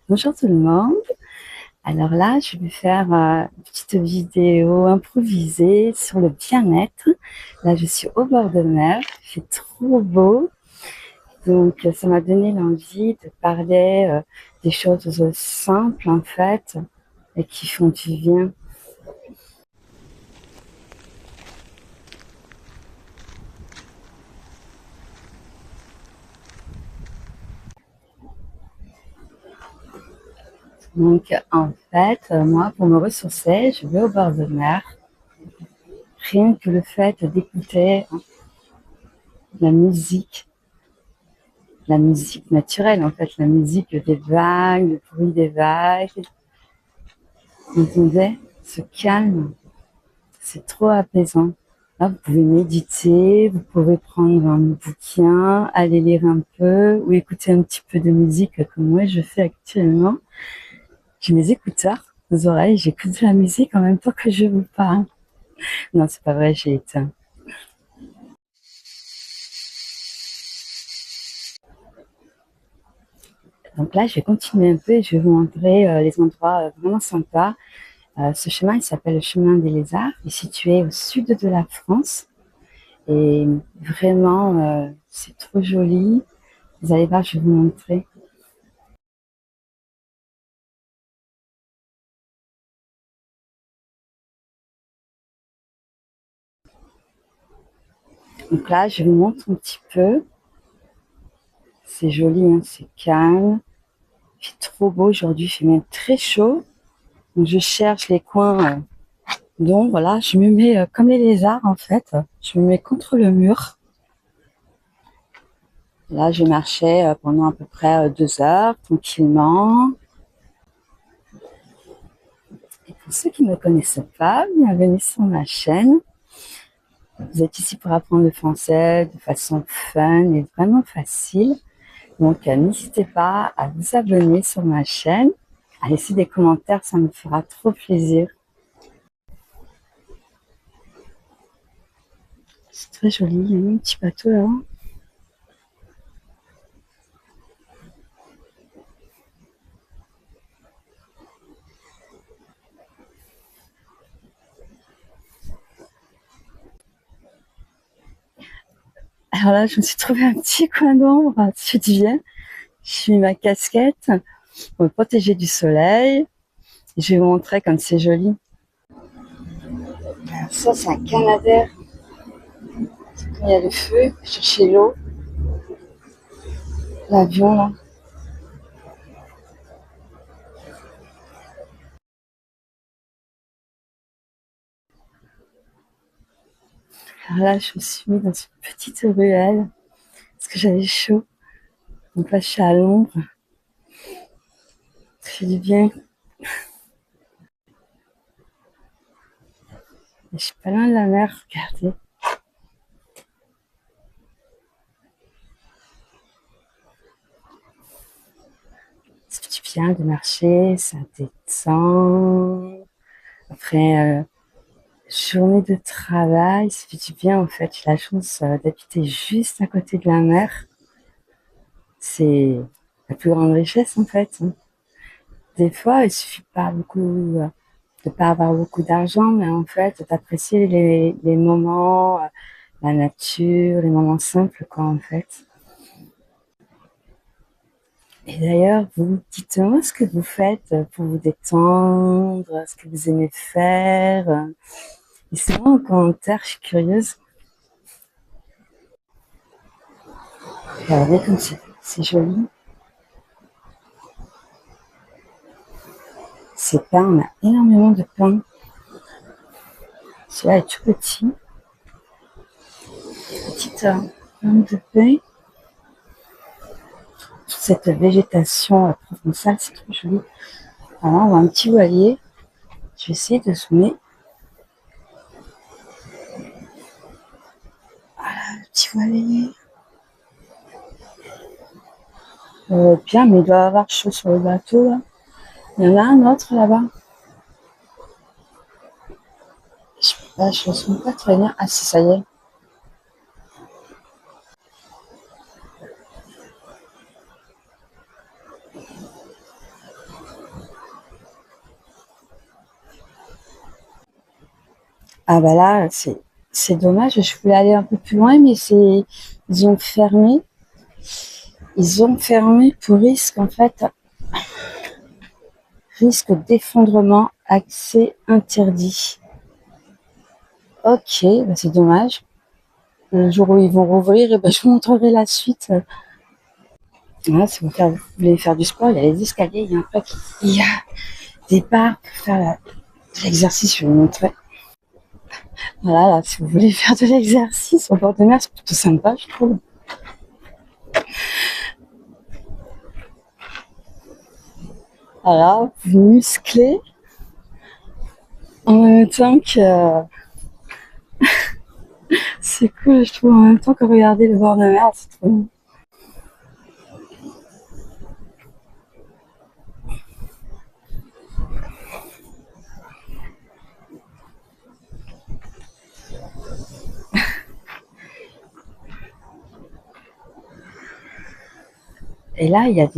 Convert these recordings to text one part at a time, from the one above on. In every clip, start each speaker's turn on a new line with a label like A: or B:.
A: Bonjour tout le monde. Alors là, je vais faire une petite vidéo improvisée sur le bien-être. Là, je suis au bord de mer, il fait trop beau. Donc, ça m'a donné l'envie de parler des choses simples en fait et qui font du bien. Donc, en fait, moi, pour me ressourcer, je vais au bord de mer. Rien que le fait d'écouter la la musique naturelle, en fait, la musique des vagues, le bruit des vagues, vous entendez, ce calme, c'est trop apaisant. Là, vous pouvez méditer, vous pouvez prendre un bouquin, aller lire un peu ou écouter un petit peu de musique comme moi je fais actuellement. J'ai mes écouteurs aux oreilles, j'écoute de la musique en même temps que je vous parle. Non, c'est pas vrai, j'ai éteint. Donc là, je vais continuer un peu et je vais vous montrer les endroits vraiment sympas. Ce chemin, il s'appelle le chemin des Lézards. Il est situé au sud de la France. Et vraiment, c'est trop joli. Vous allez voir, je vais vous montrer. Donc là, je vous montre un petit peu. C'est joli, hein, c'est calme. Il fait trop beau aujourd'hui, il fait même très chaud. Donc je cherche les coins d'ombre. Là, je me mets comme les lézards en fait. Je me mets contre le mur. Là, je marchais pendant à peu près 2 heures tranquillement. Et pour ceux qui ne me connaissent pas, bienvenue sur ma chaîne. Vous êtes ici pour apprendre le français de façon fun et vraiment facile. Donc, n'hésitez pas à vous abonner sur ma chaîne, à laisser des commentaires, ça me fera trop plaisir. C'est très joli, il y a un petit bateau là. Alors là, je me suis trouvé un petit coin d'ombre, si tu viens. Je mis ma casquette pour me protéger du soleil. Je vais vous montrer comme c'est joli. Alors ça, c'est un canadair. Il y a le feu, chercher l'eau, l'avion là. Alors là, je me suis mis dans une petite ruelle parce que j'avais chaud. Donc là, je suis à l'ombre. Ça fait du bien. Et je suis pas loin de la mer, regardez. Ça fait du bien de marcher, ça détend. Après journée de travail, ça fait du bien en fait. J'ai la chance d'habiter juste à côté de la mer. C'est la plus grande richesse en fait. Des fois, il suffit pas beaucoup de pas avoir beaucoup d'argent, mais en fait, d'apprécier les moments, la nature, les moments simples quoi en fait. Et d'ailleurs, vous dites-moi ce que vous faites pour vous détendre, ce que vous aimez faire. Laissez-moi en commentaire, je suis curieuse. Regardez comme c'est joli. Ces pains, on a énormément de pains. Celui-là est tout petit. Petite pomme de pain. Toute cette végétation provençale, c'est trop joli. Alors, on voit un petit voilier. Je vais essayer de zoomer. Le petit voilier. Bien, mais il doit y avoir chaud sur le bateau. Là. Il y en a un autre là-bas. Je ne me souviens pas très bien. Ah si, ça y est. Ah bah là, c'est dommage. Je voulais aller un peu plus loin, mais ils ont fermé. Ils ont fermé pour risque, en fait, risque d'effondrement, accès interdit. Ok, bah c'est dommage. Le jour où ils vont rouvrir, eh ben, je vous montrerai la suite. Voilà, si vous voulez faire du sport, il y a les escaliers, il y a des barres pour faire de l'exercice, je vais vous montrer. Voilà, là, si vous voulez faire de l'exercice au bord de mer, c'est plutôt sympa, je trouve. Voilà, vous musclez en même temps que c'est cool, je trouve, en même temps que regarder le bord de mer, c'est trop bien. Et là, il y a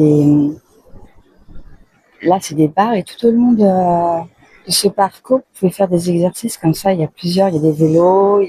A: là, c'est des bars et tout au long de ce parcours, vous pouvez faire des exercices comme ça. Il y a des vélos,